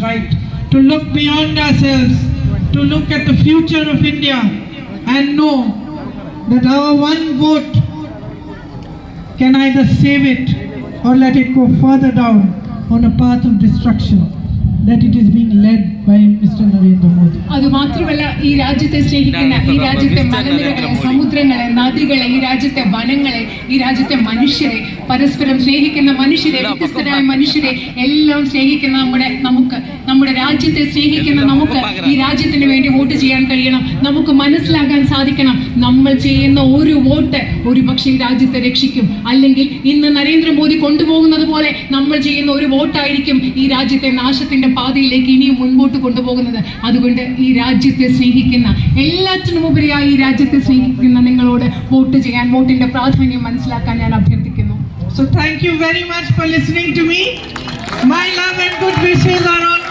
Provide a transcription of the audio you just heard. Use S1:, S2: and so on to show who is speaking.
S1: right, to look beyond ourselves, to look at the future of India and know that our one vote can either save it or let it go further down on a path of destruction that it is being led by Mr. Narendra Modi.
S2: അത് മാത്രമല്ല, ഈ രാജ്യത്തെ സ്നേഹിക്കുന്ന, ഈ രാജ്യത്തെ മലനിരകളെ, സമുദ്രങ്ങളെ, നദികളെ, ഈ രാജ്യത്തെ വനങ്ങളെ, ഈ രാജ്യത്തെ മനുഷ്യരെ, പരസ്പരം സ്നേഹിക്കുന്ന മനുഷ്യരെ, വ്യത്യസ്തരായ മനുഷ്യരെ എല്ലാം സ്നേഹിക്കുന്ന നമ്മുടെ രാജ്യത്തെ സ്നേഹിക്കുന്ന നമുക്ക് ഈ രാജ്യത്തിന് വേണ്ടി വോട്ട് ചെയ്യാൻ കഴിയണം. നമുക്ക് മനസ്സിലാക്കാൻ സാധിക്കണം, നമ്മൾ ചെയ്യുന്ന ഒരു വോട്ട് ഒരുപക്ഷെ ഈ രാജ്യത്തെ രക്ഷിക്കും. അല്ലെങ്കിൽ ഇന്ന് നരേന്ദ്രമോദി കൊണ്ടുപോകുന്നത് പോലെ നമ്മൾ ചെയ്യുന്ന ഒരു വോട്ടായിരിക്കും ഈ രാജ്യത്തെ നാശത്തിന്റെ പാതയിലേക്ക് ഇനിയും മുൻപോട്ട് കൊണ്ടുപോകുന്നത്. അതുകൊണ്ട് ഈ രാജ്യത്തെ സ്നേഹിക്കുന്ന, എല്ലാറ്റിനുമുപരിയായി ഈ രാജ്യത്തെ സ്നേഹിക്കുന്ന നിങ്ങളോട് വോട്ട് ചെയ്യാൻ, വോട്ടിന്റെ പ്രാധാന്യം മനസ്സിലാക്കാൻ ഞാൻ അഭ്യർത്ഥിക്കുന്നു.
S1: So thank you very much for listening to me. My love and good wishes are on